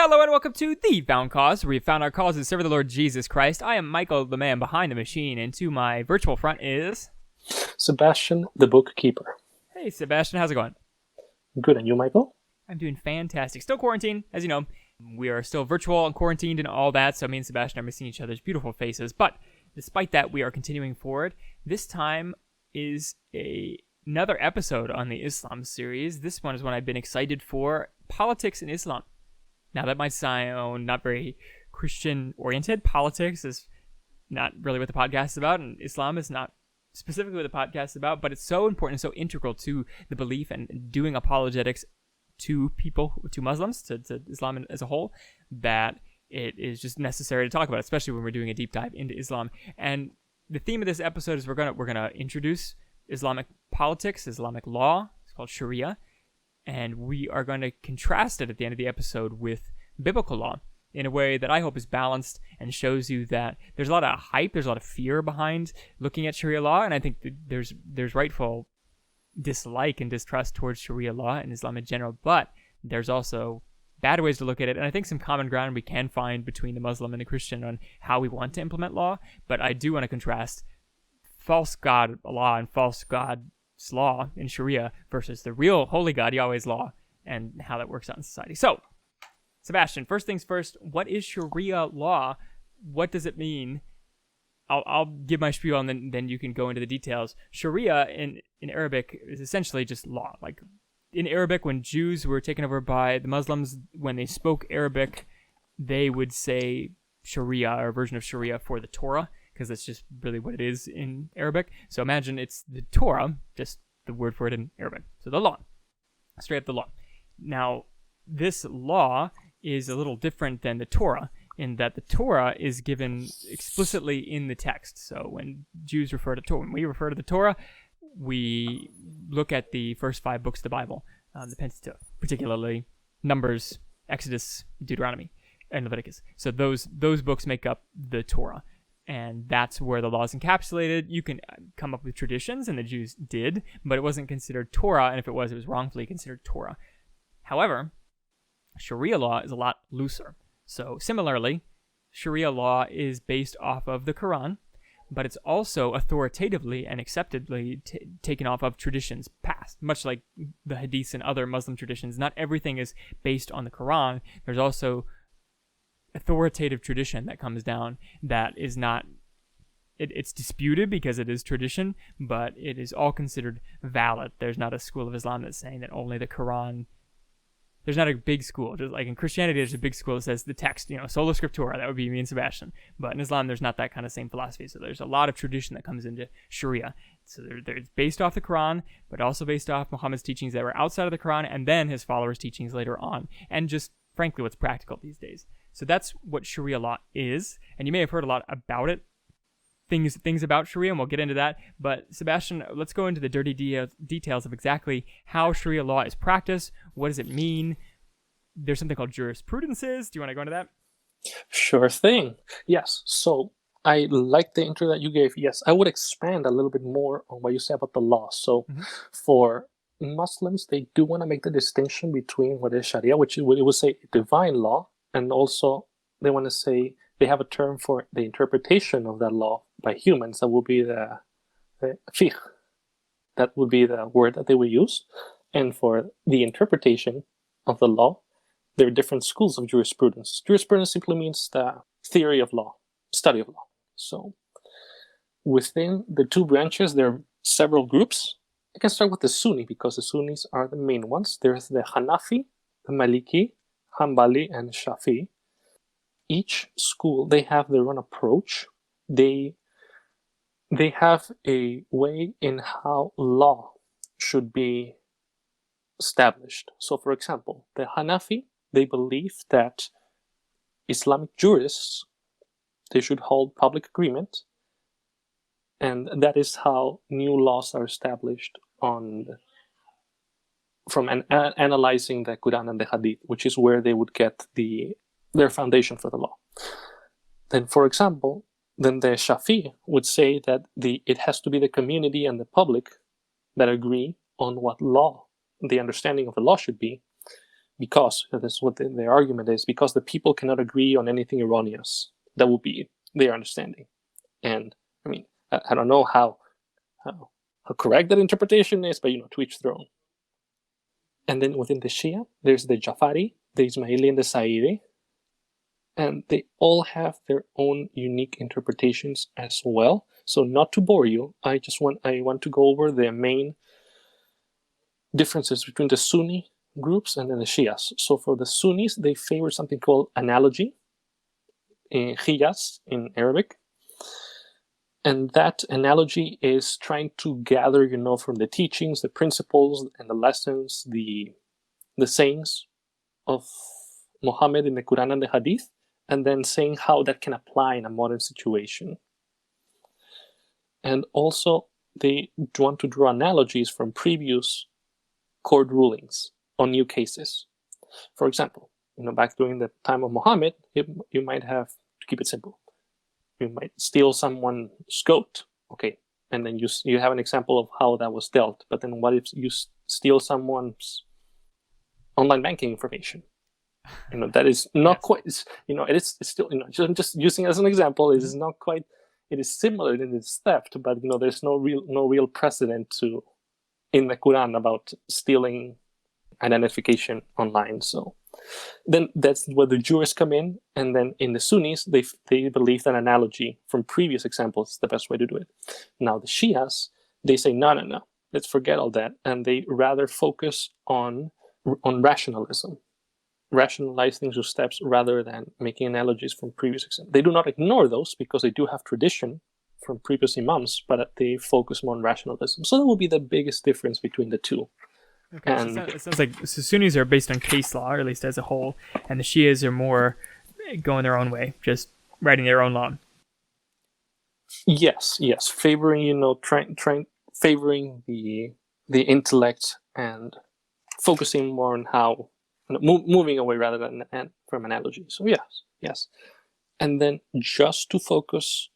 Hello and welcome to The Found Cause, where we found our cause in serving the Lord Jesus Christ. I am Michael, the man behind the machine, and to my virtual front is... Sebastian, the bookkeeper. Hey Sebastian, how's it going? Good, and you, Michael? I'm doing fantastic. Still quarantined, as you know. We are still virtual and quarantined and all that, so me and Sebastian are missing each other's beautiful faces. But despite that, we are continuing forward. This time is another episode on the Islam series. This one is one I've been excited for, politics in Islam. Now, that might sound not very Christian-oriented. Politics is not really what the podcast is about, and Islam is not specifically what the podcast is about, but it's so important and so integral to the belief and doing apologetics to people, to Muslims, to Islam as a whole, that it is just necessary to talk about, especially when we're doing a deep dive into Islam. And the theme of this episode is we're gonna introduce Islamic politics, Islamic law. It's called Sharia. And we are going to contrast it at the end of the episode with biblical law in a way that I hope is balanced and shows you that there's a lot of hype, there's a lot of fear behind looking at Sharia law, and I think that there's rightful dislike and distrust towards Sharia law and Islam in general, but there's also bad ways to look at it, and I think some common ground we can find between the Muslim and the Christian on how we want to implement law, but I do want to contrast false God law and false God law in Sharia versus the real holy God, Yahweh's law, and how that works out in society. So, Sebastian, first things first, what is Sharia law? What does it mean? I'll give my spiel and then you can go into the details. Sharia in Arabic is essentially just law. Like in Arabic, when Jews were taken over by the Muslims, when they spoke Arabic, they would say Sharia, or a version of Sharia, for the Torah, because that's just really what it is in Arabic. So imagine it's the Torah, just the word for it in Arabic. So the law, straight up the law. Now, this law is a little different than the Torah in that the Torah is given explicitly in the text. So when Jews refer to Torah, when we refer to the Torah, we look at the first 5 books of the Bible, the Pentateuch, particularly Numbers, Exodus, Deuteronomy, and Leviticus. So those books make up the Torah. And that's where the law is encapsulated. You can come up with traditions, and the Jews did, but it wasn't considered Torah, and if it was wrongfully considered Torah. However, Sharia law is a lot looser. So similarly, Sharia law is based off of the Quran, but it's also authoritatively and acceptably taken off of traditions past, much like the Hadiths and other Muslim traditions. Not everything is based on the Quran. There's also authoritative tradition that comes down that is not, it's disputed because it is tradition, but it is all considered valid. There's not a school of Islam that's saying that only the Quran, there's not a big school, just like in Christianity there's a big school that says the text, sola scriptura, that would be me and Sebastian, but in Islam there's not that kind of same philosophy. So there's a lot of tradition that comes into Sharia. So it's based off the Quran, but also based off Muhammad's teachings that were outside of the Quran, and then his followers' teachings later on, and just frankly what's practical these days. So that's what Sharia law is, and you may have heard a lot about it, things about Sharia, and we'll get into that. But Sebastian, let's go into the dirty details of exactly how Sharia law is practiced. What does it mean? There's something called jurisprudences. Do you want to go into that? Sure thing. Yes, so I like the intro that you gave. Yes, I would expand a little bit more on what you said about the law. So for Muslims, they do want to make the distinction between what is Sharia, which it would say divine law, and also they want to say they have a term for the interpretation of that law by humans. That would be the fiqh. That would be the word that they would use. And for the interpretation of the law, there are different schools of jurisprudence. Jurisprudence simply means the theory of law, study of law. So within the 2 branches, there are several groups. I can start with the Sunni because the Sunnis are the main ones. There's the Hanafi, the Maliki, Hanbali, and Shafi. Each school, they have their own approach. They have a way in how law should be established. So, for example, the Hanafi, they believe that Islamic jurists, they should hold public agreement, and that is how new laws are established from analyzing the Quran and the Hadith, which is where they would get their foundation for the law. Then, for example, the Shafi would say that it has to be the community and the public that agree on what law, the understanding of the law should be, because that's what their argument is, because the people cannot agree on anything erroneous. That would be their understanding. And I mean, I don't know how correct that interpretation is, but to each their own. And then within the Shia, there's the Jafari, the Ismaili, and the Saidi, and they all have their own unique interpretations as well. So not to bore you, I want to go over the main differences between the Sunni groups and then the Shias. So for the Sunnis, they favor something called analogy, in Hijaz in Arabic. And that analogy is trying to gather, from the teachings, the principles, and the lessons, the sayings of Muhammad in the Quran and the Hadith, and then saying how that can apply in a modern situation. And also, they want to draw analogies from previous court rulings on new cases. For example, back during the time of Muhammad, you might have, to keep it simple, you might steal someone's goat, okay, and then you have an example of how that was dealt. But then what if you steal someone's online banking information? That is not quite, it is still, just using as an example, it is not quite, it is similar in its theft, but there's no real precedent in the Quran about stealing identification online. So then that's where the jurists come in, and then in the Sunnis, they believe that analogy from previous examples is the best way to do it. Now the Shias, they say no, let's forget all that, and they rather focus on rationalism, rationalizing those steps rather than making analogies from previous examples. They do not ignore those because they do have tradition from previous imams, but they focus more on rationalism. So that will be the biggest difference between the two. Okay, and it sounds like Sunnis are based on case law, or at least as a whole, and the Shias are more going their own way, just writing their own law. Yes, favoring favoring the intellect and focusing more on how moving away rather than from analogy. So yes, and then just to focus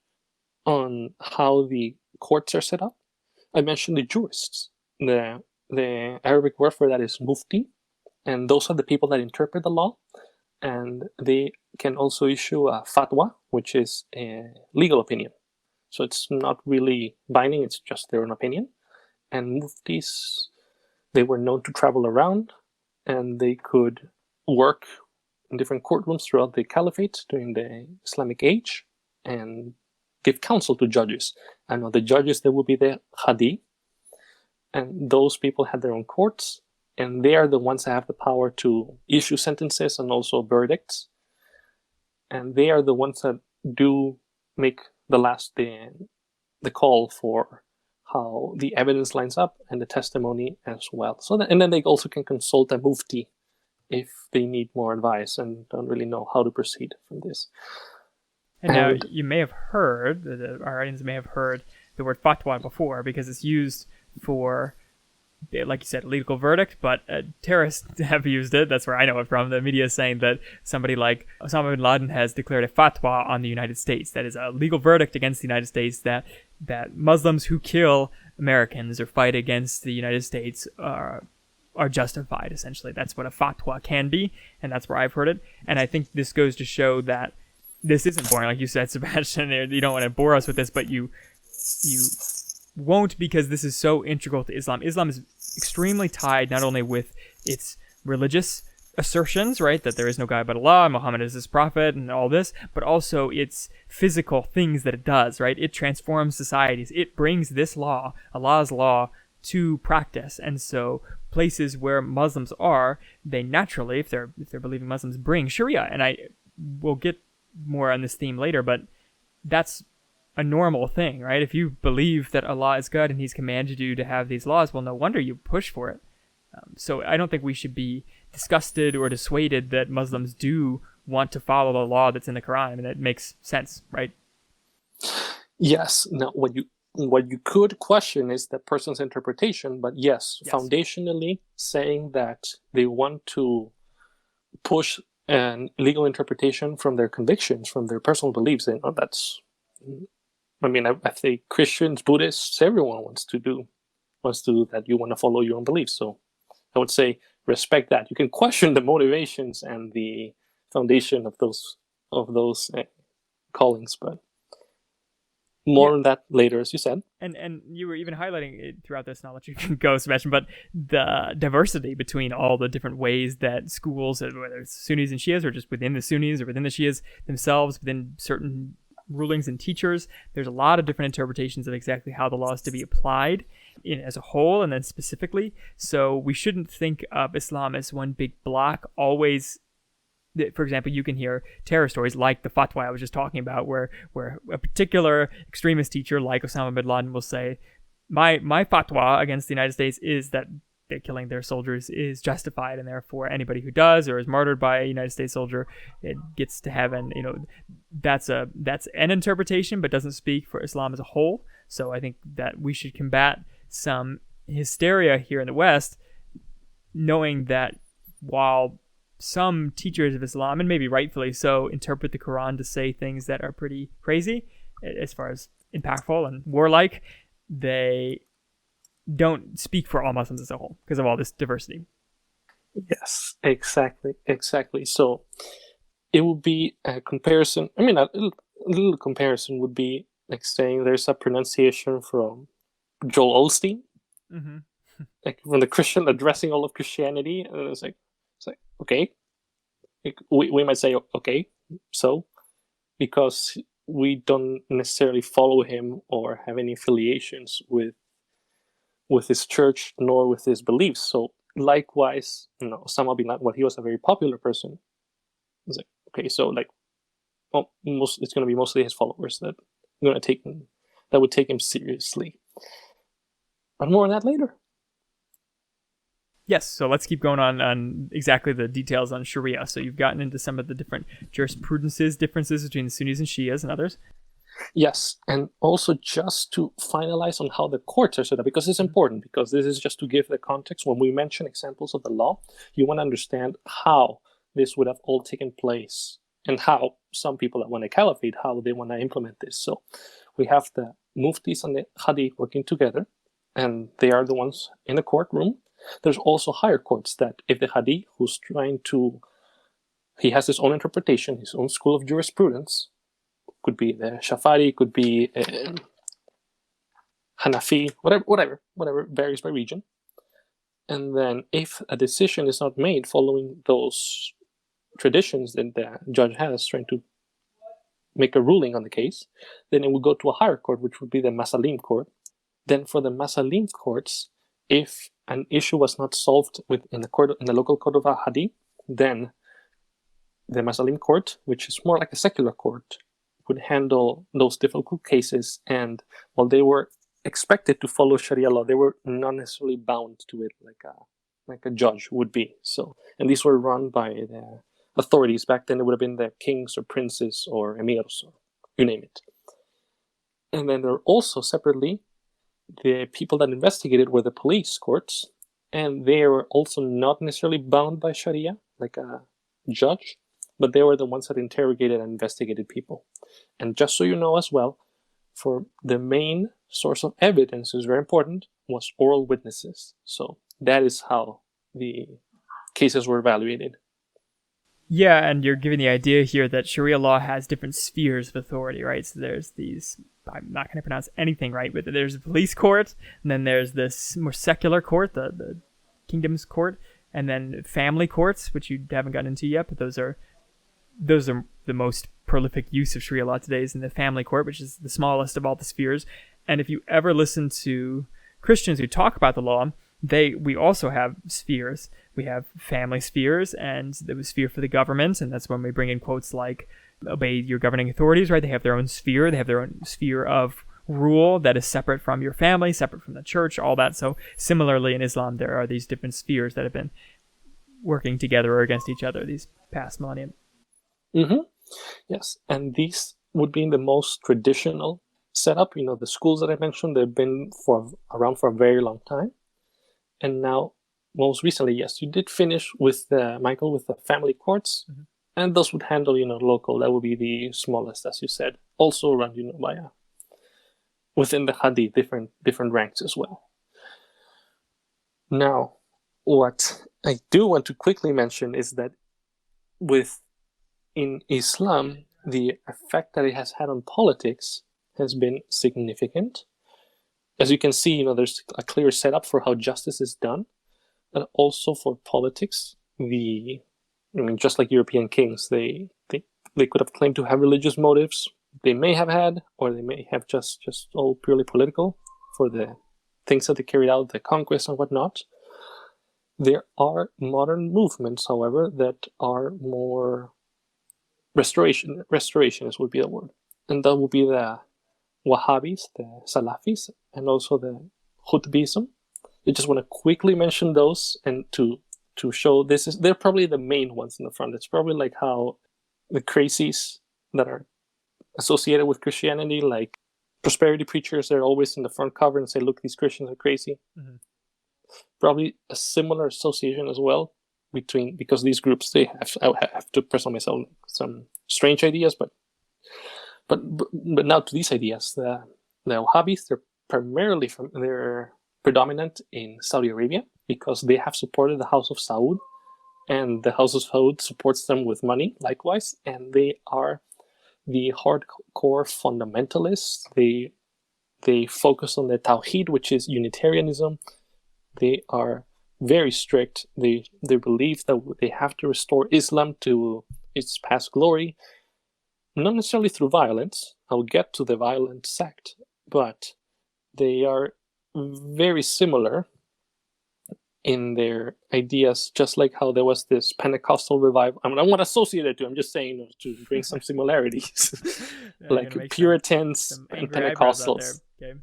on how the courts are set up, I mentioned the jurists. The Arabic word for that is mufti, and those are the people that interpret the law, and they can also issue a fatwa, which is a legal opinion. So it's not really binding, it's just their own opinion. And muftis, they were known to travel around, and they could work in different courtrooms throughout the caliphate during the Islamic age and give counsel to judges. And the judges, there will be the Hadi, and those people had their own courts, and they are the ones that have the power to issue sentences and also verdicts. And they are the ones that do make the call for how the evidence lines up and the testimony as well. And then they also can consult a mufti if they need more advice and don't really know how to proceed from this. And now you may have heard, our audience may have heard the word fatwa before, because it's used for, like you said, legal verdict, but terrorists have used it. That's where I know it from. The media is saying that somebody like Osama bin Laden has declared a fatwa on the United States. That is a legal verdict against the United States that Muslims who kill Americans or fight against the United States are justified, essentially. That's what a fatwa can be, and that's where I've heard it. And I think this goes to show that this isn't boring. Like you said, Sebastian, you don't want to bore us with this, but you won't, because this is so integral to Islam. Islam is extremely tied not only with its religious assertions, right, that there is no God but Allah, Muhammad is his prophet, and all this, but also its physical things that it does, right? It transforms societies. It brings this law, Allah's law, to practice. And so places where Muslims are, they naturally, if they're believing Muslims, bring Sharia. And I will get more on this theme later, but that's a normal thing, right? If you believe that Allah is good and he's commanded you to have these laws, well, no wonder you push for it. So I don't think we should be disgusted or dissuaded that Muslims do want to follow the law that's in the Quran. I mean, that makes sense, right? Yes. Now, what you could question is the person's interpretation, but yes, foundationally saying that they want to push an legal interpretation from their convictions, from their personal beliefs, that's... I mean, I say Christians, Buddhists, everyone wants to do that. You want to follow your own beliefs. So I would say respect that. You can question the motivations and the foundation of those callings, but more on that later, as you said. And you were even highlighting it throughout this, and I'll let you go, Sebastian, but the diversity between all the different ways that schools, whether it's Sunnis and Shias, or just within the Sunnis or within the Shias themselves, within certain rulings and teachers, there's a lot of different interpretations of exactly how the law is to be applied as a whole and then specifically. So we shouldn't think of Islam as one big block, always. For example, you can hear terror stories like the fatwa I was just talking about, where a particular extremist teacher like Osama bin Laden will say, my fatwa against the United States is that killing their soldiers is justified, and therefore anybody who does or is martyred by a United States soldier, it gets to heaven. That's an interpretation, but doesn't speak for Islam as a whole. So I think that we should combat some hysteria here in the West, knowing that while some teachers of Islam, and maybe rightfully so, interpret the Quran to say things that are pretty crazy as far as impactful and warlike, they don't speak for all Muslims as a whole because of all this diversity. Yes, exactly. So it would be a comparison. I mean, a little comparison would be like saying there's a pronunciation from Joel Osteen, like from the Christian addressing all of Christianity, and it's like, okay, we might say, okay, so, because we don't necessarily follow him or have any affiliations with his church nor with his beliefs. So likewise, Osama bin Laden, well, he was a very popular person. It's like, okay, so like, well, it's going to be mostly his followers that would take him seriously. But more on that later. Yes, so let's keep going on exactly the details on Sharia. So you've gotten into some of the different jurisprudences, differences between the Sunnis and Shias and others. Yes, and also just to finalize on how the courts are set up, because it's important, because this is just to give the context. When we mention examples of the law, you want to understand how this would have all taken place and how some people that want a caliphate, how they want to implement this. So we have the muftis and the hadi working together, and they are the ones in the courtroom. There's also higher courts that if the hadi, he has his own interpretation, his own school of jurisprudence, could be the Shafari, could be Hanafi, whatever, varies by region. And then if a decision is not made following those traditions that the judge has trying to make a ruling on the case, then it will go to a higher court, which would be the Masalim court. Then for the Masalim courts, if an issue was not solved in the local court of Hadi, then the Masalim court, which is more like a secular court, would handle those difficult cases. And while they were expected to follow Sharia law, they were not necessarily bound to it like a judge would be. So, and these were run by the authorities. Back then, it would have been the kings or princes or emirs, or you name it. And then there are also separately the people that investigated were the police courts, and they were also not necessarily bound by Sharia like a judge, but they were the ones that interrogated and investigated people. And just so you know as well, for the main source of evidence is very important, was oral witnesses. So that is how the cases were evaluated. Yeah, and you're giving the idea here that Sharia law has different spheres of authority, right? So there's these, I'm not going to pronounce anything right, but there's the police court, and then there's this more secular court, the kingdom's court, and then family courts, which you haven't gotten into yet, but those are the most prolific use of Sharia law today is in the family court, which is the smallest of all the spheres. And if you ever listen to Christians who talk about the law, we also have spheres. We have family spheres and the sphere for the government, and that's when we bring in quotes like obey your governing authorities, right? They have their own sphere. They have their own sphere of rule that is separate from your family, separate from the church, all that. So similarly in Islam, there are these different spheres that have been working together or against each other these past millennia. Mm-hmm. Yes, and these would be in the most traditional setup. The schools that I mentioned, they've been around for a very long time. And now, most recently, yes, you did finish with Michael, with the family courts. Mm-hmm. And those would handle, local. That would be the smallest, as you said. Also run, by within the Hadith, different ranks as well. Now, what I do want to quickly mention is that in Islam, the effect that it has had on politics has been significant. As you can see, there's a clear setup for how justice is done, and also for politics. Just like European kings, they could have claimed to have religious motives. They may have had, or they may have just all purely political for the things that they carried out, the conquest and whatnot. There are modern movements, however, that are more restorationist would be the word. And that would be the Wahhabis, the Salafis, and also the Qutbism. I just want to quickly mention those and to show they're probably the main ones in the front. It's probably like how the crazies that are associated with Christianity, like prosperity preachers, they're always in the front cover and say, look, these Christians are crazy. Mm-hmm. Probably a similar association as well because these groups, I have to personally myself some strange ideas, but now to these ideas, the Wahhabis, they're predominant in Saudi Arabia because they have supported the House of Saud, and the House of Saud supports them with money likewise, and they are the hardcore fundamentalists. They focus on the Tawheed, which is Unitarianism. They are very strict. They believe that they have to restore Islam to its past glory, not necessarily through violence. I'll get to the violent sect, but they are very similar in their ideas, just like how there was this Pentecostal revival. I want to associate it to. I'm just saying to bring some similarities, like Puritans and Pentecostals. Okay.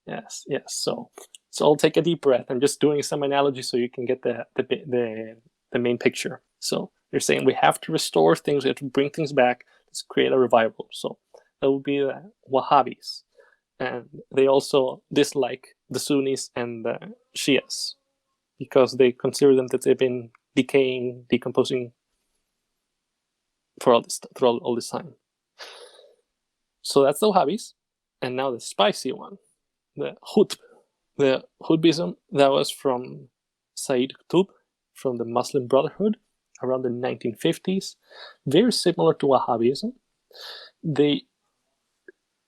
Yes. So I'll take a deep breath. I'm just doing some analogy so you can get the main picture. So they're saying we have to restore things, we have to bring things back, let's create a revival. So that would be the Wahhabis. And they also dislike the Sunnis and the Shias because they consider them that they've been decaying, decomposing for all this time. So that's the Wahhabis. And now the spicy one, the Qutbism, that was from Sayyid Qutb, from the Muslim Brotherhood around the 1950s. Very similar to Wahhabism. They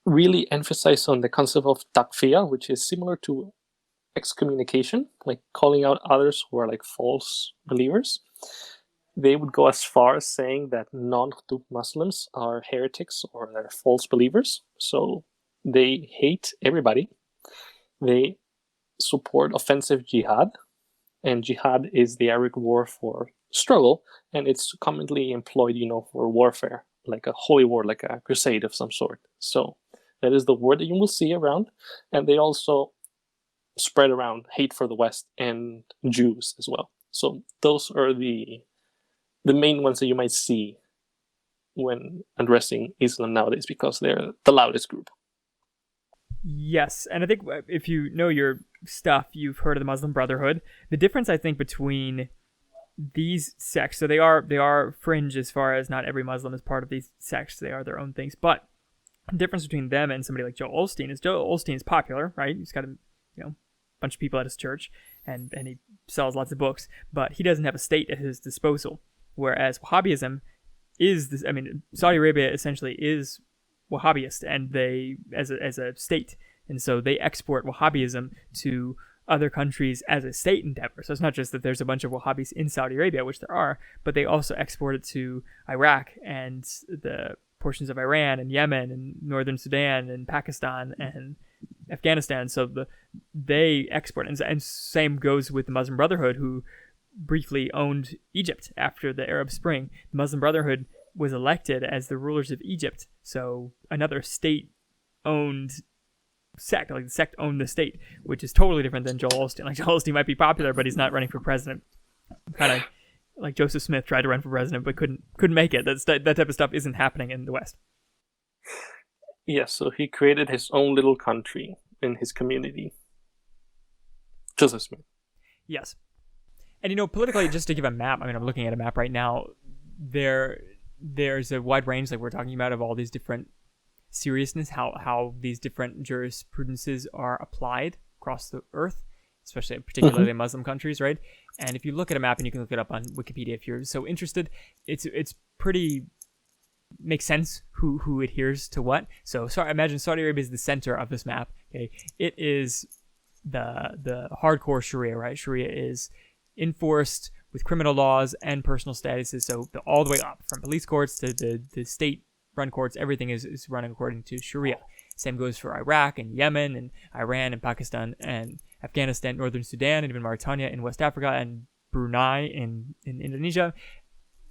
really emphasize on the concept of takfir, which is similar to excommunication, like calling out others who are like false believers. They would go as far as saying that non-Qutb Muslims are heretics or they're false believers. So they hate everybody. They support offensive jihad, and jihad is the Arabic word for struggle, and it's commonly employed, for warfare, like a holy war, like a crusade of some sort. So that is the word that you will see around, and they also spread around hate for the West and Jews as well. So those are the main ones that you might see when addressing Islam nowadays, because they're the loudest group. Yes, and I think if you know your stuff, you've heard of the Muslim Brotherhood. The difference, I think, between these sects, so they are fringe as far as not every Muslim is part of these sects. They are their own things. But the difference between them and somebody like Joel Osteen is Joel Osteen is popular, right? He's got a bunch of people at his church, and he sells lots of books, but he doesn't have a state at his disposal. Whereas Wahhabism is Saudi Arabia essentially is Wahhabist, and they as a state, and so they export Wahhabism to other countries as a state endeavor. So it's not just that there's a bunch of Wahhabis in Saudi Arabia, which there are, but they also export it to Iraq and the portions of Iran and Yemen and northern Sudan and Pakistan and Afghanistan. So they export, and same goes with the Muslim Brotherhood, who briefly owned Egypt after the Arab Spring. The Muslim Brotherhood was elected as the rulers of Egypt, so another state-owned sect, like the sect owned the state, which is totally different than Joel Osteen. Like Joel Osteen might be popular, but he's not running for president. Kind of like Joseph Smith tried to run for president, but couldn't make it. That type of stuff isn't happening in the West. Yes, so he created his own little country in his community. Joseph Smith. Yes. And politically, just to give a map, I'm looking at a map right now, there's a wide range, like we're talking about, of all these different seriousness, how these different jurisprudences are applied across the earth. especially particularly Muslim countries, right? And if you look at a map, and you can look it up on Wikipedia if you're so interested, it's pretty makes sense who adheres to what. So imagine Saudi Arabia is the center of this map. Okay, it is the hardcore Sharia, right? Sharia is enforced with criminal laws and personal statuses, so all the way up from police courts to the state-run courts. Everything is running according to Sharia. Same goes for Iraq and Yemen and Iran and Pakistan and Afghanistan, Northern Sudan, and even Mauritania in West Africa, and Brunei in Indonesia.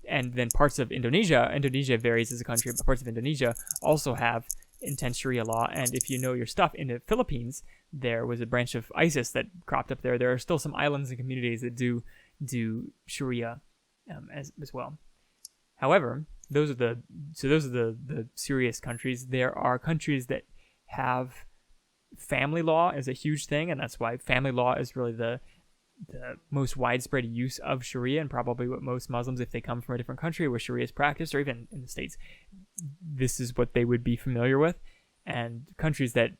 And then parts of Indonesia varies as a country, but parts of Indonesia also have intense Sharia law. And if you know your stuff, in the Philippines, there was a branch of ISIS that cropped up there. There are still some islands and communities that do Sharia as well. However, those are the serious countries. There are countries that have family law as a huge thing, and that's why family law is really the most widespread use of Sharia, and probably what most Muslims, if they come from a different country where Sharia is practiced, or even in the States, this is what they would be familiar with. And countries that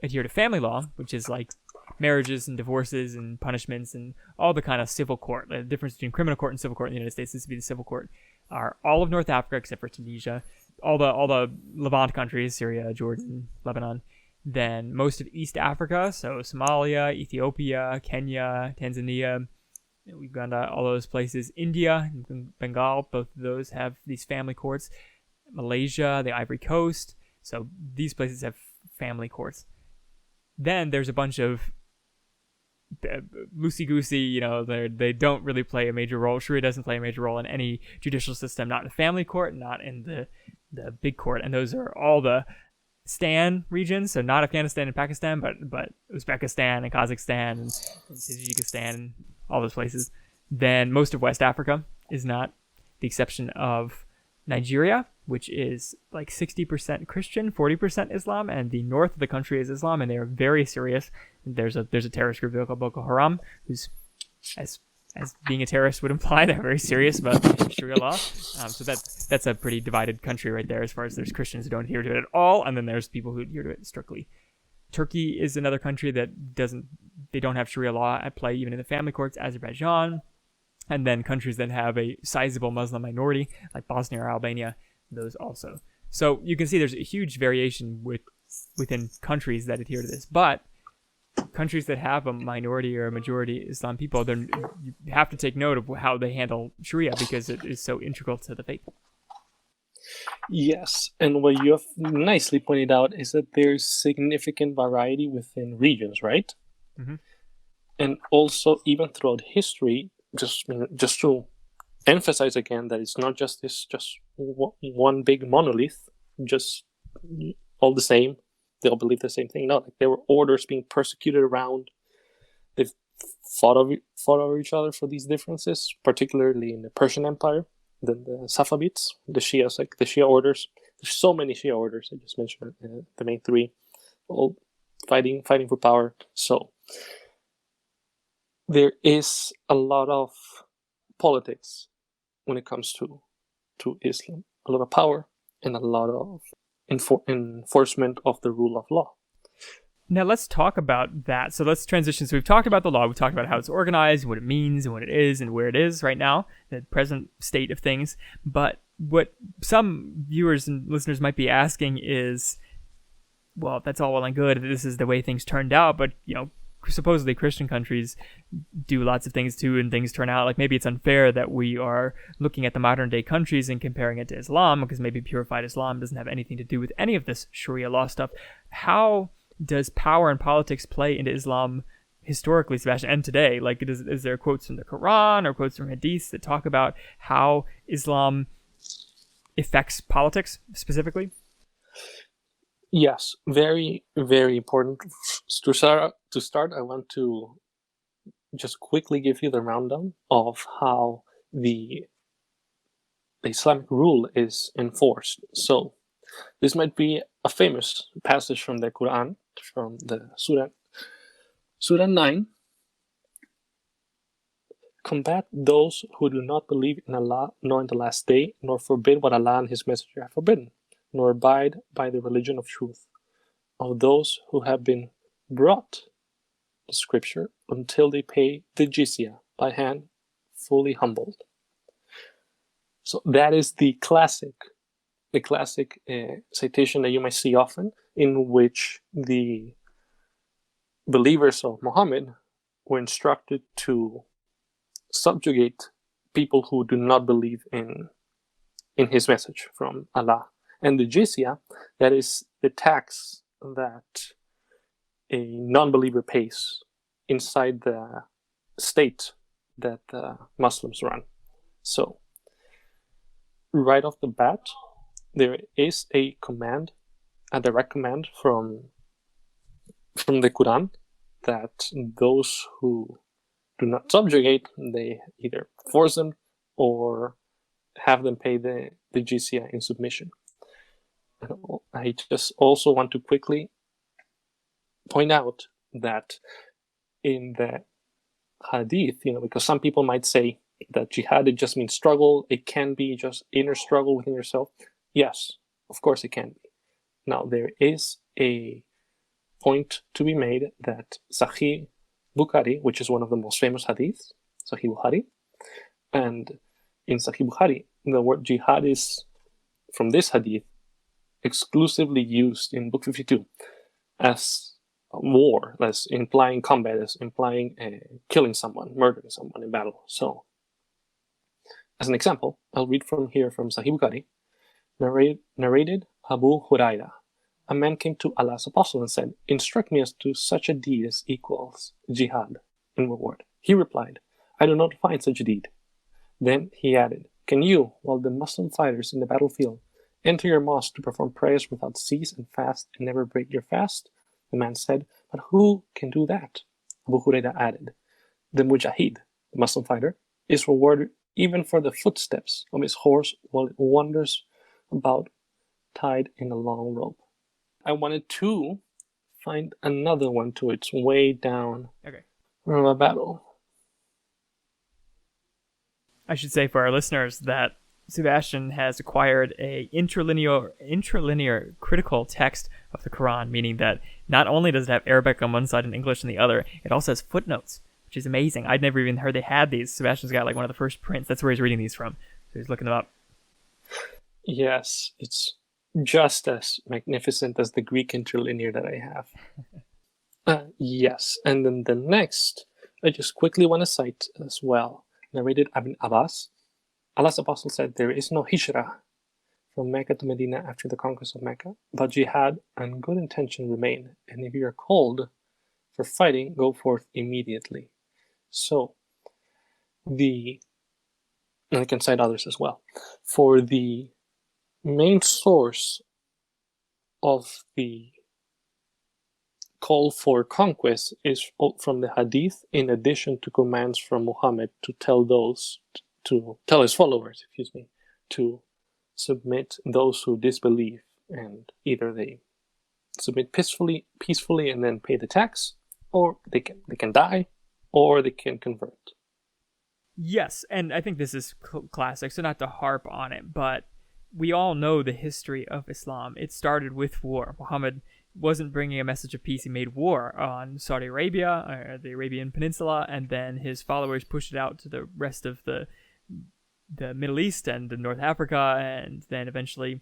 adhere to family law, which is like marriages and divorces and punishments and all the kind of civil court, the difference between criminal court and civil court in the United States is to be the civil court, are all of North Africa except for Tunisia, all the Levant countries, Syria, Jordan, Lebanon, then most of East Africa, so Somalia, Ethiopia, Kenya, Tanzania, Uganda, all those places, India, and Bengal, both of those have these family courts, Malaysia, the Ivory Coast, so these places have family courts. Then there's a bunch of loosey-goosey, they don't really play a major role. Sharia doesn't play a major role in any judicial system, not in the family court, not in the big court, and those are all the Stan regions, so not Afghanistan and Pakistan, but Uzbekistan and Kazakhstan and Tajikistan and all those places. Then most of West Africa is not, the exception of Nigeria, which is like 60% Christian, 40% Islam, and the north of the country is Islam, and they are very serious. There's a terrorist group called Boko Haram, who's as being a terrorist would imply, they're very serious about Sharia law. So that's a pretty divided country right there, as far as there's Christians who don't adhere to it at all, and then there's people who adhere to it strictly. Turkey is another country that they don't have Sharia law at play even in the family courts. Azerbaijan, and then countries that have a sizable Muslim minority like Bosnia or Albania, those also. So you can see there's a huge variation within countries that adhere to this, but countries that have a minority or a majority Islam people, then you have to take note of how they handle Sharia, because it is so integral to the faith. Yes, and what you have nicely pointed out is that there's significant variety within regions, right? Mm-hmm. And also, even throughout history, just to emphasize again that it's not just one big monolith, just all the same. They all believe the same thing. No, like there were orders being persecuted around. They've fought over each other for these differences, particularly in the Persian Empire. Then the Safavids, the Shias, like the Shia orders. There's so many Shia orders. I just mentioned the main three, all fighting for power. So there is a lot of politics when it comes to Islam. A lot of power and a lot of enforcement of the rule of law. Now let's talk about that. So let's transition. So we've talked about the law. We've talked about how it's organized, what it means, and what it is, and where it is right now, the present state of things. But what some viewers and listeners might be asking is, well, that's all well and good. This is the way things turned out. But, supposedly Christian countries do lots of things too, and things turn out. Like, maybe it's unfair that we are looking at the modern day countries and comparing it to Islam, because maybe purified Islam doesn't have anything to do with any of this Sharia law stuff. How does power and politics play into Islam historically, Sebastian, and today? Like, is there quotes from the Quran or quotes from Hadith that talk about how Islam affects politics specifically? Yes, very, very important. To start, I want to just quickly give you the rundown of how the Islamic rule is enforced. So, this might be a famous passage from the Quran, from the Surah 9. Combat those who do not believe in Allah nor in the last day, nor forbid what Allah and His Messenger have forbidden, nor abide by the religion of truth, of those who have been brought scripture until they pay the jizya by hand, fully humbled. So that is the classic citation that you might see often, in which the believers of Muhammad were instructed to subjugate people who do not believe in his message from Allah. And the jizya, that is the tax that a non-believer pays inside the state that the Muslims run. So, right off the bat, there is a direct command from the Quran, that those who do not subjugate, they either force them or have them pay the jizya in submission. I just also want to quickly point out that in the hadith, because some people might say that jihad, it just means struggle. It can be just inner struggle within yourself. Yes, of course it can be. Now, there is a point to be made that Sahih Bukhari, which is one of the most famous hadiths, Sahih Bukhari, and in Sahih Bukhari, the word jihad is, from this hadith, exclusively used in Book 52 as war, as implying combat, as implying killing someone, murdering someone in battle. So, as an example, I'll read from Sahih Bukhari, narrated Abu Huraira. A man came to Allah's apostle and said, "Instruct me as to such a deed as equals jihad in reward." He replied, "I do not find such a deed." Then he added, "Can you, while the Muslim fighters in the battlefield, enter your mosque to perform prayers without cease and fast and never break your fast?" The man said, "But who can do that?" Abu Huraira added, "The mujahid, the Muslim fighter, is rewarded even for the footsteps of his horse while it wanders about tied in a long rope." I wanted to find another one to its way down from a battle. I should say for our listeners that Sebastian has acquired a interlinear critical text of the Quran, meaning that not only does it have Arabic on one side and English on the other, it also has footnotes, which is amazing. I'd never even heard they had these. Sebastian's got like one of the first prints. That's where he's reading these from. So he's looking them up. Yes, it's just as magnificent as the Greek interlinear that I have. Yes, and then the next, I just quickly want to cite as well, narrated Ibn Abbas. Allah's apostle said, "There is no hijrah from Mecca to Medina after the conquest of Mecca, but jihad and good intention remain, and if you are called for fighting, go forth immediately." So, and I can cite others as well. For the main source of the call for conquest is from the hadith, in addition to commands from Muhammad to tell his followers, to submit those who disbelieve, and either they submit peacefully and then pay the tax, or they can die, or they can convert. Yes, and I think this is classic, so not to harp on it, but we all know the history of Islam. It started with war. Muhammad wasn't bringing a message of peace. He made war on Saudi Arabia, or the Arabian Peninsula, and then his followers pushed it out to the rest of the Middle East and North Africa, and then eventually,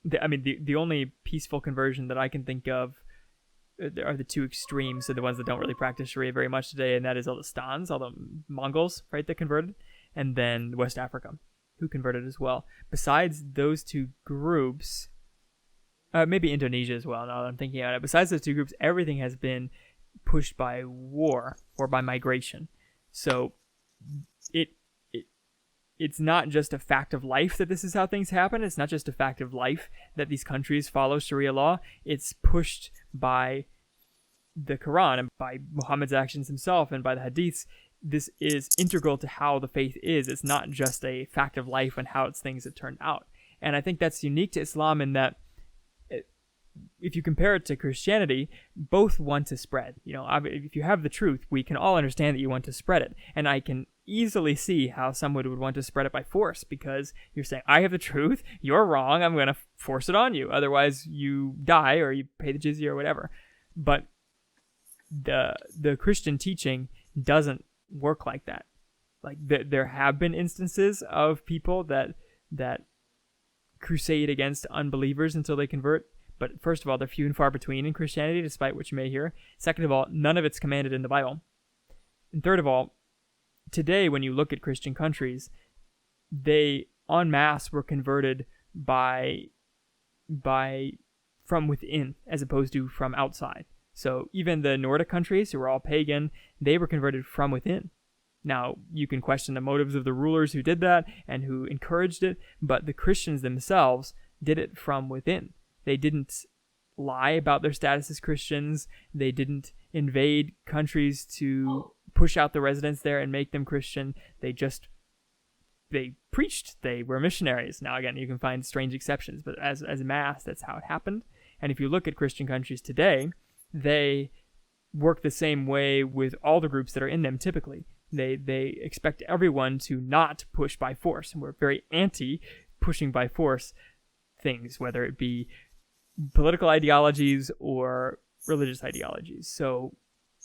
the only peaceful conversion that I can think of are the two extremes, so the ones that don't really practice Sharia very much today, and that is all the Stans, all the Mongols, right, that converted, and then West Africa, who converted as well. Besides those two groups, maybe Indonesia as well, now that I'm thinking about it, besides those two groups, everything has been pushed by war or by migration. So it's not just a fact of life that this is how things happen. It's not just a fact of life that these countries follow Sharia law. It's pushed by the Quran and by Muhammad's actions himself and by the hadiths. This is integral to how the faith is. It's not just a fact of life and how things have turned out. And I think that's unique to Islam in that if you compare it to Christianity, both want to spread. If you have the truth, we can all understand that you want to spread it. And I can easily see how someone would want to spread it by force, because you're saying, I have the truth, you're wrong, I'm going to force it on you. Otherwise, you die or you pay the jizya or whatever. But the Christian teaching doesn't work like that. Like there have been instances of people that crusade against unbelievers until they convert. But first of all, they're few and far between in Christianity, despite what you may hear. Second of all, none of it's commanded in the Bible. And third of all, today when you look at Christian countries, they en masse were converted by from within as opposed to from outside. So even the Nordic countries, who were all pagan, they were converted from within. Now, you can question the motives of the rulers who did that and who encouraged it, but the Christians themselves did it from within. They didn't lie about their status as Christians. They didn't invade countries to push out the residents there and make them Christian. They preached. They were missionaries. Now, again, you can find strange exceptions, but as a mass, that's how it happened. And if you look at Christian countries today, they work the same way with all the groups that are in them typically. They expect everyone to not push by force, and we're very anti pushing by force things, whether it be political ideologies or religious ideologies. So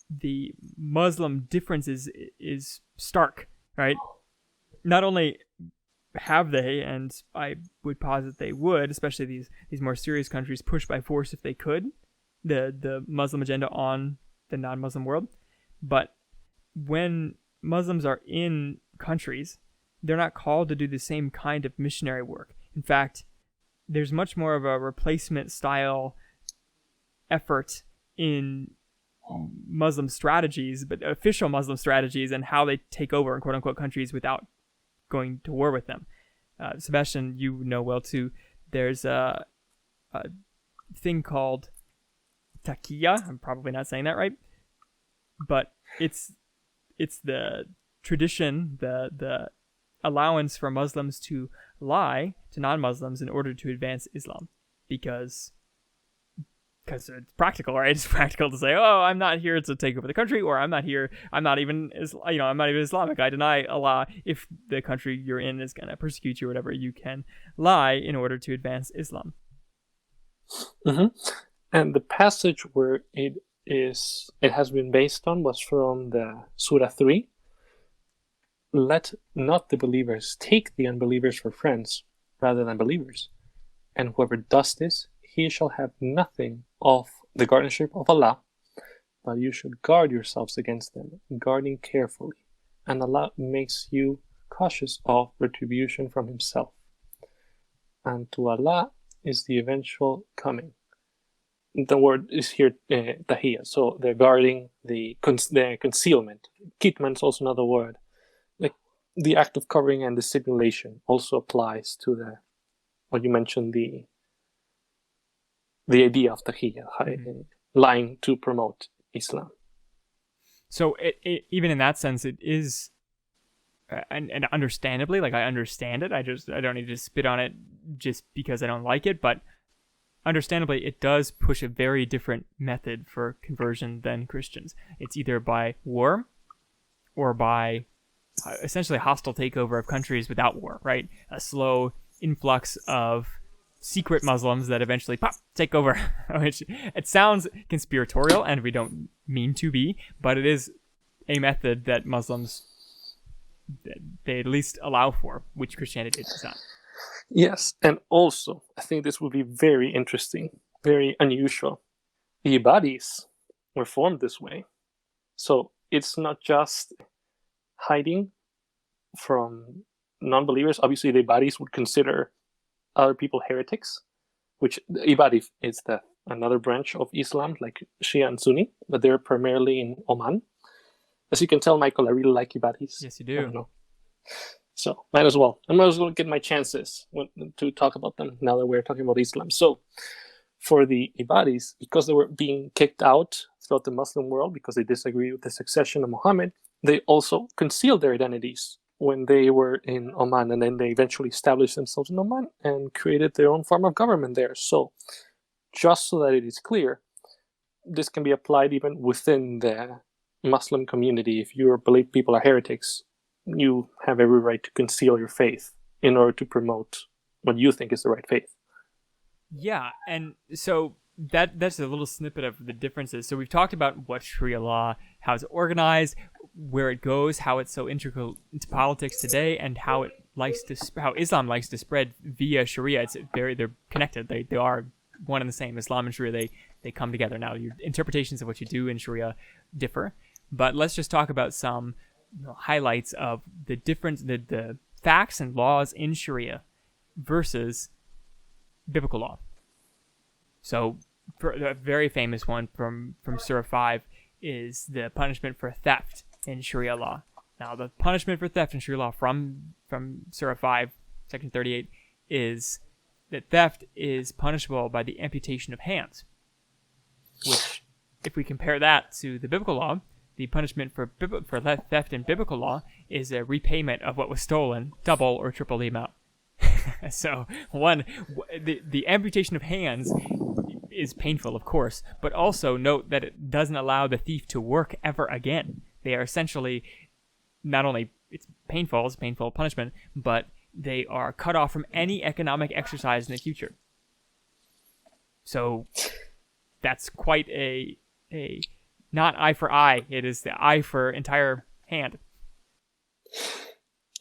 the Muslim difference is stark, right? Not only have they, and I would posit they would, especially these more serious countries, push by force if they could, the Muslim agenda on the non-Muslim world, but when Muslims are in countries, they're not called to do the same kind of missionary work. In fact, there's much more of a replacement style effort in Muslim strategies, but official Muslim strategies, and how they take over in quote-unquote countries without going to war with them. Sebastian, you know well too, there's a thing called taqiyya. I'm probably not saying that right, but it's the tradition, the allowance for Muslims to lie to non-Muslims in order to advance Islam, because it's practical, right? It's practical to say, oh, I'm not here to take over the country, or I'm not even Islamic. I deny Allah. If the country you're in is going to persecute you or whatever, you can lie in order to advance Islam. Mm-hmm. And the passage where it has been based on was from the Surah 3. Let not the believers take the unbelievers for friends rather than believers. And whoever does this, he shall have nothing of the guardianship of Allah, but you should guard yourselves against them, guarding carefully. And Allah makes you cautious of retribution from Himself. And to Allah is the eventual coming. The word is here, tahiyya, so they're guarding the concealment. Kitman is also another word. Like the act of covering and dissimulation also applies to what you mentioned, the idea of tahiyya, lying to promote Islam. So even in that sense, it is, and understandably, like I understand it. I don't need to spit on it just because I don't like it, but understandably, it does push a very different method for conversion than Christians. It's either by war or by essentially hostile takeover of countries without war, right? A slow influx of secret Muslims that eventually take over, which it sounds conspiratorial, and we don't mean to be, but it is a method that Muslims, they at least allow for, which Christianity does not. Yes, and also, I think this will be very interesting, very unusual. The ibadis were formed this way. So it's not just hiding from non-believers. Obviously, the ibadis would consider other people heretics, which ibadi is another branch of Islam, like Shia and Sunni, but they're primarily in Oman. As you can tell, Michael, I really like ibadis. Yes, you do. So might as well get my chances to talk about them now that we're talking about Islam. So for the ibadis, because they were being kicked out throughout the Muslim world because they disagreed with the succession of Muhammad, they also concealed their identities when they were in Oman, and then they eventually established themselves in Oman and created their own form of government there. So just so that it is clear, this can be applied even within the Muslim community. If you believe people are heretics, you have every right to conceal your faith in order to promote what you think is the right faith. Yeah, and so that's a little snippet of the differences. So we've talked about what Sharia law, how it's organized, where it goes, how it's so integral into politics today, and how Islam likes to spread via Sharia. They're connected. They are one and the same. Islam and Sharia, they come together. Now, your interpretations of what you do in Sharia differ, but let's just talk about some highlights of the difference, the facts and laws in Sharia versus biblical law. So, for a very famous one from Surah 5 is the punishment for theft in Sharia law. Now, the punishment for theft in Sharia law from Surah 5, Section 38, is that theft is punishable by the amputation of hands. Which, if we compare that to the biblical law, the punishment for theft in biblical law is a repayment of what was stolen, double or triple the amount. So, the amputation of hands is painful, of course, but also note that it doesn't allow the thief to work ever again. They are essentially, not only it's painful punishment, but they are cut off from any economic exercise in the future. So that's quite a not eye for eye. It is the eye for entire hand.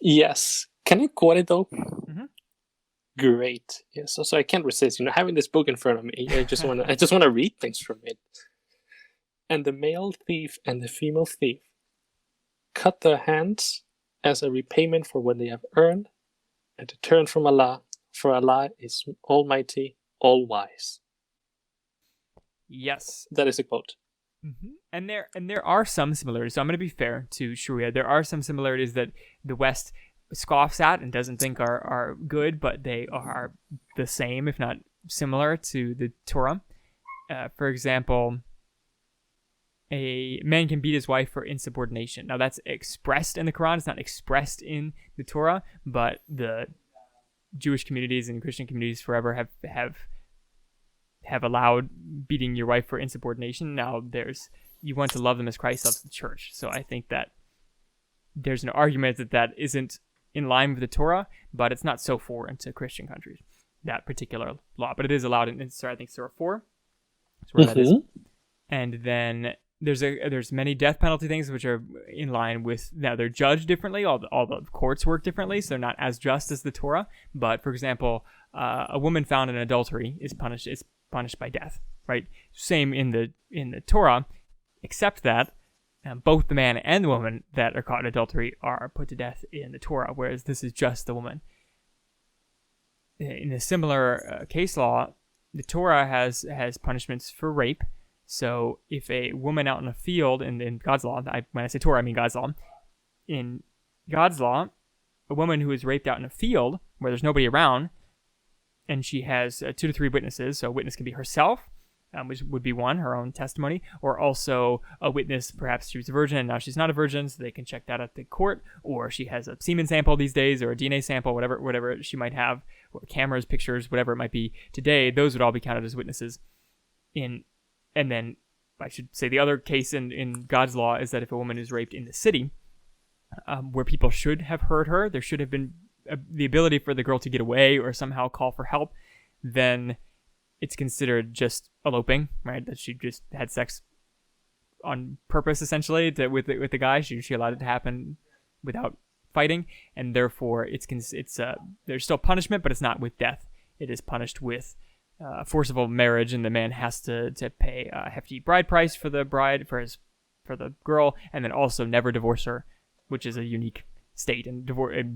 Yes. Can you quote it though? Mm-hmm. Great. Yes. So I can't resist. Having this book in front of me, I just want to read things from it. And the male thief and the female thief cut their hands as a repayment for what they have earned, and to turn from Allah, for Allah is Almighty, All-Wise. Yes. That is a quote. Mm-hmm. And there are some similarities. So I'm going to be fair to Sharia. There are some similarities that the West scoffs at and doesn't think are good, but they are the same, if not similar, to the Torah. For example, a man can beat his wife for insubordination. Now that's expressed in the Quran. It's not expressed in the Torah, but the Jewish communities and Christian communities forever have allowed beating your wife for insubordination. Now you want to love them as Christ loves the church. So I think that there's an argument that isn't in line with the Torah, but it's not so foreign to Christian countries, that particular law. But it is allowed in I think Surah 4. That's where that is. And then there's many death penalty things which are in line with, now they're judged differently. All the courts work differently, so they're not as just as the Torah. But for example, a woman found in adultery is punished by death, right? Same in the Torah, except that both the man and the woman that are caught in adultery are put to death in the Torah, whereas this is just the woman. In a similar case law, the Torah has punishments for rape. So if a woman out in a field, in God's law, when I say Torah, I mean God's law. In God's law, a woman who is raped out in a field where there's nobody around, and she has 2 to 3 witnesses, so a witness can be herself, which would be one, her own testimony, or also a witness, perhaps she was a virgin and now she's not a virgin, so they can check that at the court, or she has a semen sample these days, or a DNA sample, whatever she might have, or cameras, pictures, whatever it might be today, those would all be counted as witnesses. And then, I should say, the other case in God's law is that if a woman is raped in the city, where people should have heard her, there should have been the ability for the girl to get away or somehow call for help, then it's considered just eloping, right? That she just had sex on purpose, essentially, with the guy. She allowed it to happen without fighting, and therefore there's still punishment, but it's not with death. It is punished with forcible marriage, and the man has to pay a hefty bride price for the bride for the girl, and then also never divorce her, which is a unique state. And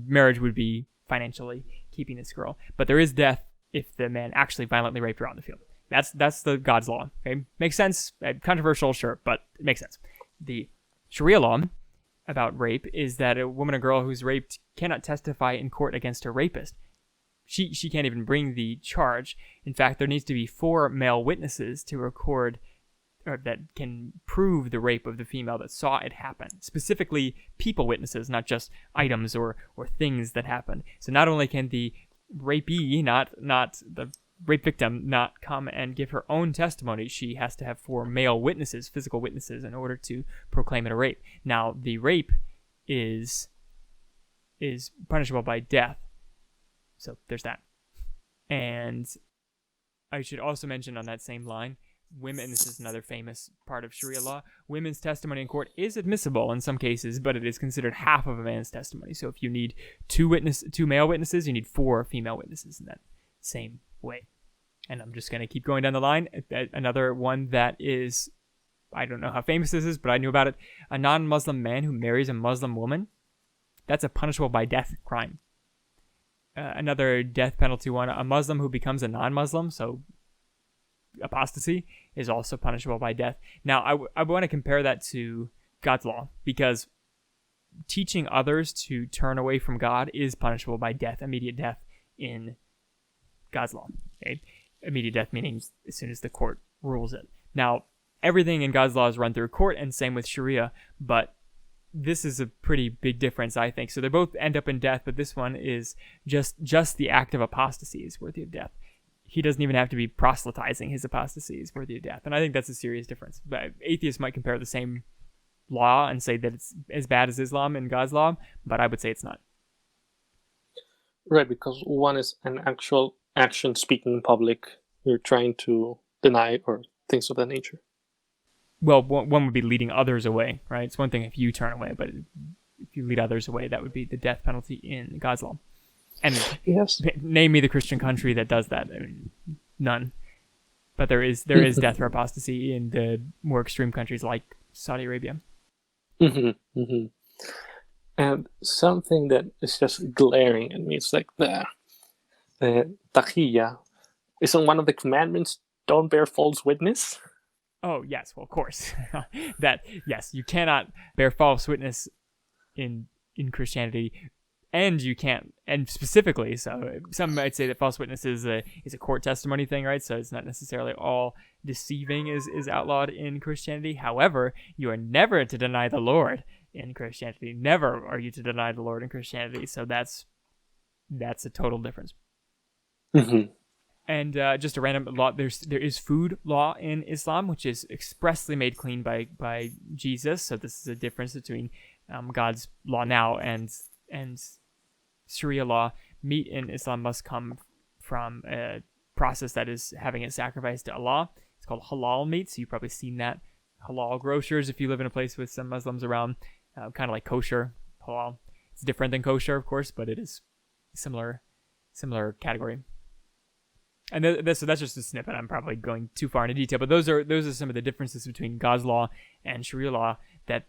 marriage would be financially keeping this girl, but there is death if the man actually violently raped her out in the field. That's the God's law. Okay, makes sense. Controversial, sure, but it makes sense. The Sharia law about rape is that a woman or girl who's raped cannot testify in court against her rapist. She can't even bring the charge. In fact, there needs to be 4 male witnesses to record, or that can prove the rape of the female that saw it happen. Specifically, people witnesses, not just items or things that happened. So not only can the rapee, not the rape victim, not come and give her own testimony, she has to have 4 male witnesses, physical witnesses, in order to proclaim it a rape. Now, the rape is punishable by death. So there's that. And I should also mention on that same line, women, this is another famous part of Sharia law, women's testimony in court is admissible in some cases, but it is considered half of a man's testimony. So if you need two male witnesses, you need 4 female witnesses in that same way. And I'm just going to keep going down the line. Another one that is, I don't know how famous this is, but I knew about it. A non-Muslim man who marries a Muslim woman, that's a punishable by death crime. Another death penalty one, a Muslim who becomes a non-Muslim, so apostasy, is also punishable by death. Now, I want to compare that to God's law, because teaching others to turn away from God is punishable by death, immediate death in God's law. Okay? Immediate death meaning as soon as the court rules it. Now, everything in God's law is run through court, and same with Sharia, but this is a pretty big difference, I think. So they both end up in death, but this one is just the act of apostasy is worthy of death. He doesn't even have to be proselytizing. His apostasy is worthy of death. And I think that's a serious difference. But atheists might compare the same law and say that it's as bad as Islam and God's law, but I would say it's not. Right, because one is an actual action, speaking in public. You're trying to deny or things of that nature. Well, one would be leading others away, right? It's one thing if you turn away, but if you lead others away, that would be the death penalty in God's law. And yes, name me the Christian country that does that. I mean, none. But there is death for apostasy in the more extreme countries like Saudi Arabia. Mm-hmm, mm-hmm. And something that is just glaring at me, it's like the taqiyya. Isn't one of the commandments, don't bear false witness? Oh, yes. Well, of course. Yes, you cannot bear false witness in Christianity, and you can't, and specifically, so some might say that false witness is a court testimony thing, right? So it's not necessarily all deceiving is outlawed in Christianity. However, you are never to deny the Lord in Christianity. Never are you to deny the Lord in Christianity. So that's a total difference. Mm-hmm. And just a random law, there is food law in Islam, which is expressly made clean by Jesus. So this is a difference between God's law now and Sharia law. Meat in Islam must come from a process that is having it sacrificed to Allah. It's called halal meat. So you've probably seen that. Halal grocers, if you live in a place with some Muslims around, kind of like kosher, halal. It's different than kosher, of course, but it is similar category. And so that's just a snippet. I'm probably going too far into detail, but those are some of the differences between God's law and Sharia law that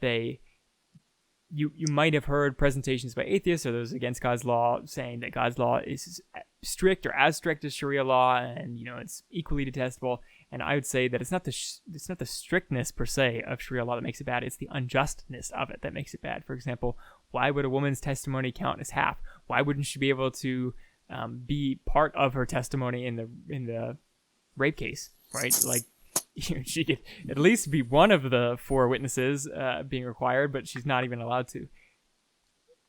you might have heard presentations by atheists or those against God's law saying that God's law is strict or as strict as Sharia law, and it's equally detestable. And I would say that it's not the strictness per se of Sharia law that makes it bad. It's the unjustness of it that makes it bad. For example, why would a woman's testimony count as half? Why wouldn't she be able to be part of her testimony in the rape case, right? Like, she could at least be one of the 4 witnesses being required, but she's not even allowed to.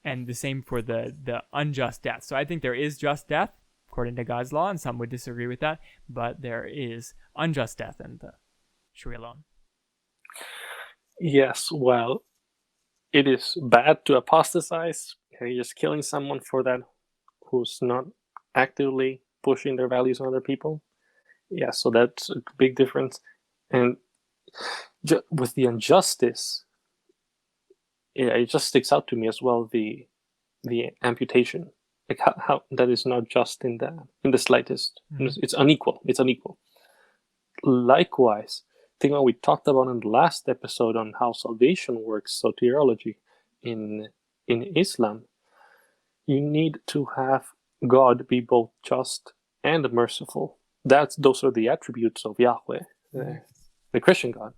And the same for the unjust death. So I think there is just death according to God's law, and some would disagree with that, but there is unjust death in the Sharia law. Yes, well, it is bad to apostatize. You're just killing someone for that who's not actively pushing their values on other people. Yeah, so that's a big difference. And with the injustice, it just sticks out to me as well, the amputation. Like how that is not just in the slightest. Mm-hmm. It's unequal. Likewise, I think what we talked about in the last episode on how salvation works, soteriology, in Islam, you need to have God be both just and merciful. Those are the attributes of Yahweh, the Christian God,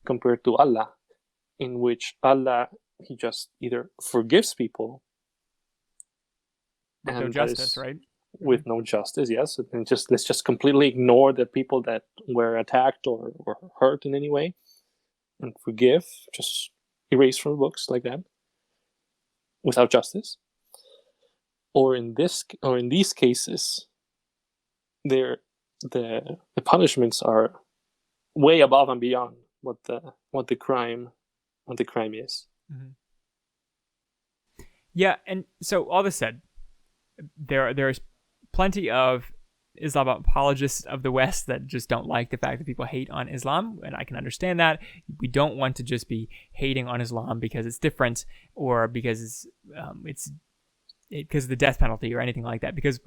compared to Allah, in which Allah, he just either forgives people with no justice, right? With no justice, yes, and let's just completely ignore the people that were attacked or hurt in any way, and forgive, just erase from the books like that, without justice. Or in these cases, the punishments are way above and beyond what the crime is. Mm-hmm. Yeah, and so all this said, there's plenty of Islam apologists of the West that just don't like the fact that people hate on Islam, and I can understand that. We don't want to just be hating on Islam because it's different or because it's because of the death penalty or anything like that. Because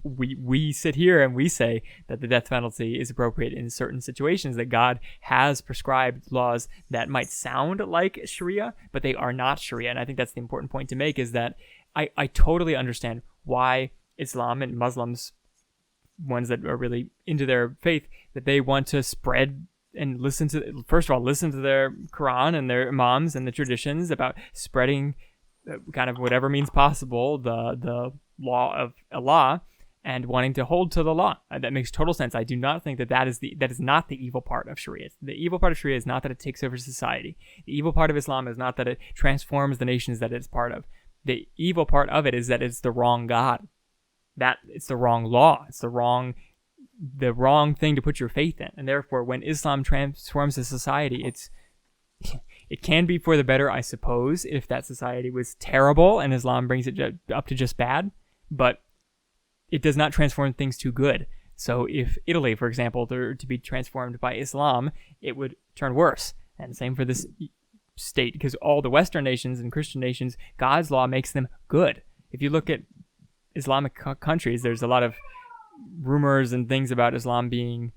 we sit here and we say that the death penalty is appropriate in certain situations, that God has prescribed laws that might sound like Sharia, but they are not Sharia. And I think that's the important point to make, is that I totally understand why Islam and Muslims, ones that are really into their faith, that they want to spread and listen to their Quran and their imams and the traditions about spreading kind of whatever means possible the law of Allah and wanting to hold to the law. That makes total sense. I do not think that is not the evil part of Sharia. The evil part of Sharia is not that it takes over society. The evil part of Islam is not that it transforms the nations that it's part of. The evil part of it is that it's the wrong God. That it's the wrong law. It's the wrong thing to put your faith in. And therefore, when Islam transforms a society, it can be for the better, I suppose, if that society was terrible and Islam brings it up to just bad. But it does not transform things to good. So if Italy, for example, were to be transformed by Islam, it would turn worse. And same for this state, because all the Western nations and Christian nations, God's law makes them good. If you look at Islamic countries, there's a lot of rumors and things about Islam being,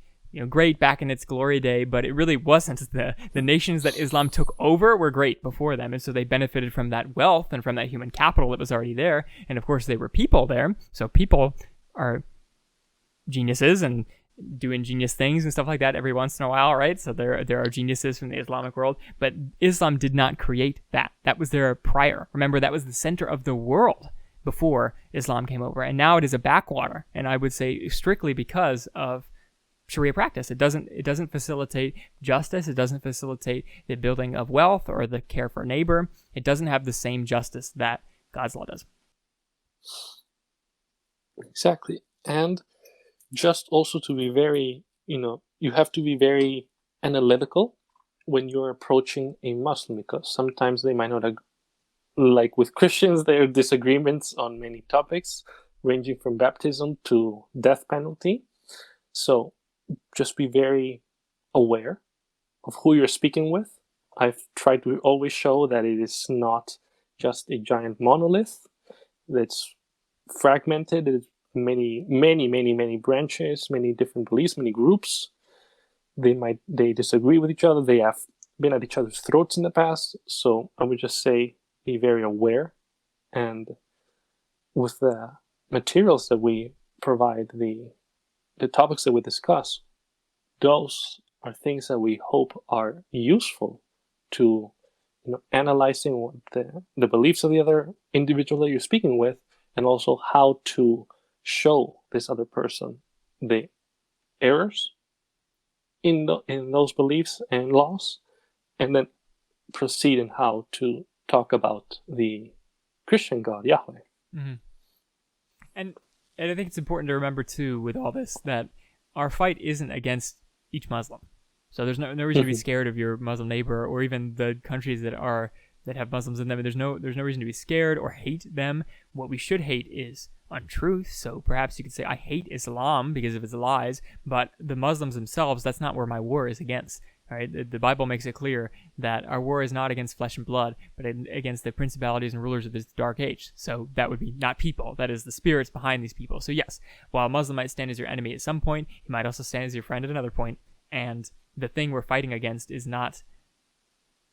great back in its glory day, but it really wasn't. The nations that Islam took over were great before them, and so they benefited from that wealth and from that human capital that was already there. And of course, they were people there, so people are geniuses and do ingenious things and stuff like that every once in a while, right? So there are geniuses from the Islamic world, but Islam did not create that. That was there prior. Remember, that was the center of the world before Islam came over, and now it is a backwater. And I would say strictly because of Sharia practice. It doesn't facilitate justice. It doesn't facilitate the building of wealth or the care for a neighbor. It doesn't have the same justice that God's law does. Exactly. And just also to be very, you have to be very analytical when you're approaching a Muslim, because sometimes they might not like with Christians, there are disagreements on many topics, ranging from baptism to death penalty. So just be very aware of who you're speaking with. I've tried to always show that it is not just a giant monolith that's fragmented. It's many branches, many different beliefs, many groups. They disagree with each other. They have been at each other's throats in the past. So I would just say, be very aware. And with the materials that we provide, the topics that we discuss, those are things that we hope are useful to analyzing what the beliefs of the other individual that you're speaking with, and also how to show this other person the errors in those beliefs and laws, and then proceed in how to talk about the Christian God, Yahweh. Mm-hmm. And I think it's important to remember too, with all this, that our fight isn't against each Muslim. So there's no reason to be scared of your Muslim neighbor, or even the countries that have Muslims in them. There's no reason to be scared or hate them. What we should hate is untruth. So perhaps you could say, I hate Islam because of its lies, but the Muslims themselves, that's not where my war is against. All right, the Bible makes it clear that our war is not against flesh and blood, but against the principalities and rulers of this dark age. So that would be not people. That is the spirits behind these people. So yes, while a Muslim might stand as your enemy at some point, he might also stand as your friend at another point. And the thing we're fighting against is not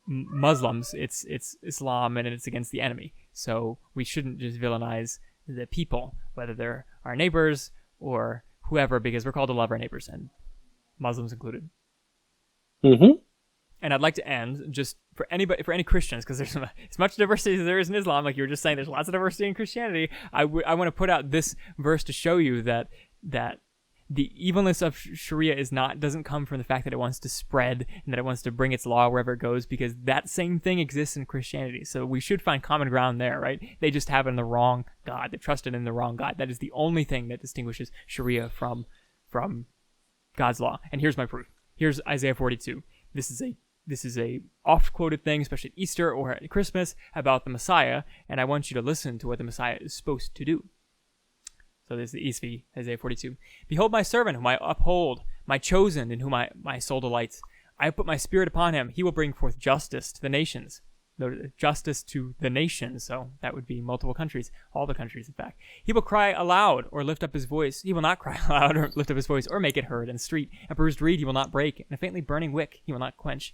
Muslims, it's Islam, and it's against the enemy. So we shouldn't just villainize the people, whether they're our neighbors or whoever, because we're called to love our neighbors, and Muslims included. Mm-hmm. And I'd like to end just for any Christians, because there's as much diversity as there is in Islam, like you were just saying, there's lots of diversity in Christianity. I want to put out this verse to show you that the evilness of Sharia doesn't come from the fact that it wants to spread and that it wants to bring its law wherever it goes, because that same thing exists in Christianity. So we should find common ground there, right? They just have in the wrong God. They trusted in the wrong God. That is the only thing that distinguishes Sharia from God's law. And here's my proof. Here's Isaiah 42. This is a oft-quoted thing, especially at Easter or at Christmas, about the Messiah, and I want you to listen to what the Messiah is supposed to do. So this is the ESV, Isaiah 42. Behold my servant, whom I uphold, my chosen, in whom my soul delights. I have put my spirit upon him. He will bring forth justice to the nations. Justice to the nations, so that would be multiple countries, all the countries, in fact. He will cry aloud or lift up his voice. He will not cry aloud or lift up his voice or make it heard in the street. A bruised reed he will not break, and a faintly burning wick he will not quench.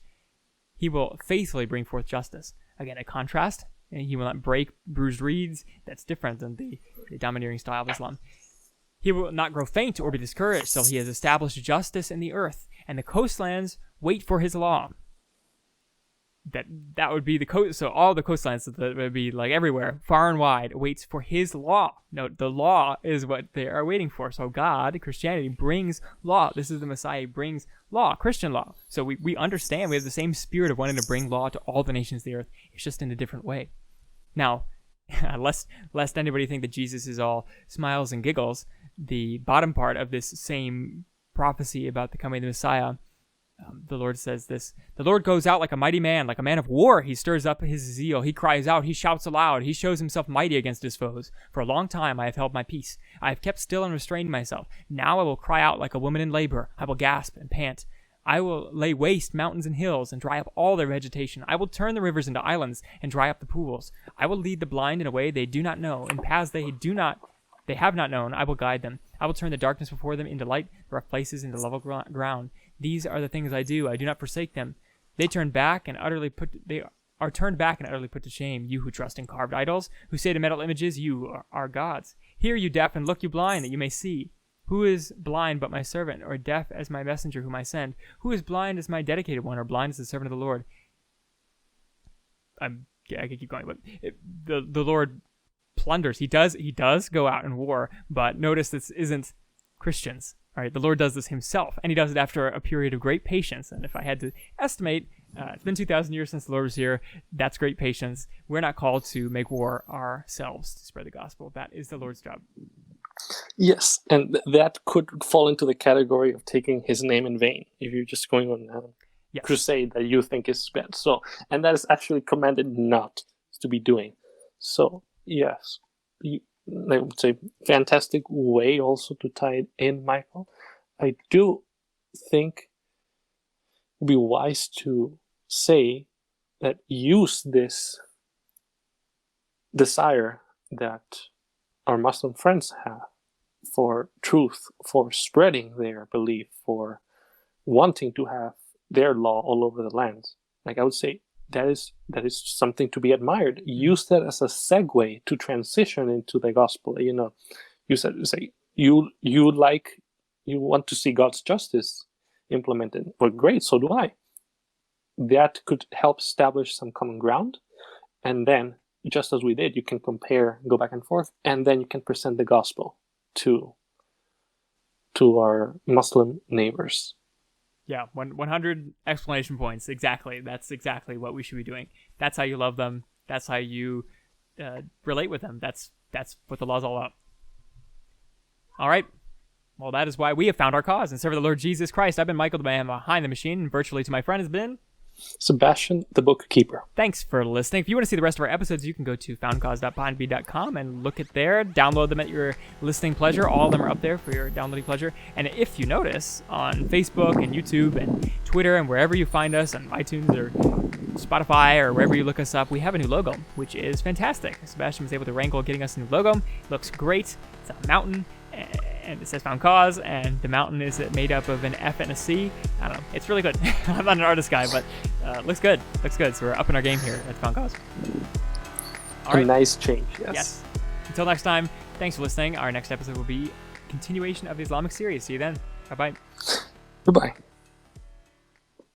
He will faithfully bring forth justice. Again, a contrast. And he will not break bruised reeds. That's different than the domineering style of Islam. He will not grow faint or be discouraged till he has established justice in the earth, and the coastlands wait for his law. That would be the coast. So all the coastlands that would be like everywhere, far and wide, waits for his law. Note, the law is what they are waiting for. So God, Christianity, brings law. This is the Messiah. He brings law, Christian law. So we understand. We have the same spirit of wanting to bring law to all the nations of the earth. It's just in a different way. Now, lest anybody think that Jesus is all smiles and giggles, the bottom part of this same prophecy about the coming of the Messiah, the Lord says this: the Lord goes out like a mighty man, like a man of war. He stirs up his zeal. He cries out. He shouts aloud. He shows himself mighty against his foes. For a long time I have held my peace. I have kept still and restrained myself. Now I will cry out like a woman in labor. I will gasp and pant. I will lay waste mountains and hills and dry up all their vegetation. I will turn the rivers into islands and dry up the pools. I will lead the blind in a way they do not know, in paths they have not known. I will guide them. I will turn the darkness before them into light, the rough places into level ground. These are the things I do. I do not forsake them. They are turned back and utterly put to shame. You who trust in carved idols, who say to metal images, you are gods. Hear, you deaf, and look, you blind, that you may see. Who is blind but my servant, or deaf as my messenger whom I send? Who is blind as my dedicated one, or blind as the servant of the Lord? I could keep going, but the Lord plunders. He does go out in war, but notice this isn't Christians. All right, the Lord does this himself, and he does it after a period of great patience. And if I had to estimate, it's been 2,000 years since the Lord was here. That's great patience. We're not called to make war ourselves to spread the gospel. That is the Lord's job. Yes, and that could fall into the category of taking his name in vain if you're just going on a crusade that you think is bad. So, and that is actually commanded not to be doing. So, yes, I would say fantastic way also to tie it in, Michael. I do think it would be wise to say that use this desire that our Muslim friends have for truth, for spreading their belief, for wanting to have their law all over the land. Like I would say, that is something to be admired. Use that as a segue to transition into the gospel. You know, you say you want to see God's justice implemented. Well, great, so do I. That could help establish some common ground, and then just as we did, you can compare, go back and forth, and then you can present the gospel to our Muslim neighbors. Yeah, 100 explanation points. Exactly. That's exactly what we should be doing. That's how you love them. That's how you relate with them. That's what the law's all about. All right. Well, that is why we have found our cause and serve the Lord Jesus Christ. I've been Michael, the man behind the machine, and virtually to my friend has been Sebastian, the bookkeeper. Thanks for listening. If you want to see the rest of our episodes, you can go to foundcause.podbean.com and look it there. Download them at your listening pleasure. All of them are up there for your downloading pleasure. And if you notice, on Facebook and YouTube and Twitter and wherever you find us, on iTunes or Spotify or wherever you look us up, we have a new logo, which is fantastic. Sebastian was able to wrangle getting us a new logo. It looks great. It's a mountain, and it says Found Cause, and the mountain is made up of an F and a C. I don't know. It's really good. I'm not an artist guy, but looks good. Looks good. So we're upping our game here at Found Cause. All right. A nice change, Yes. Until next time, thanks for listening. Our next episode will be continuation of the Islamic series. See you then. Bye-bye. Goodbye.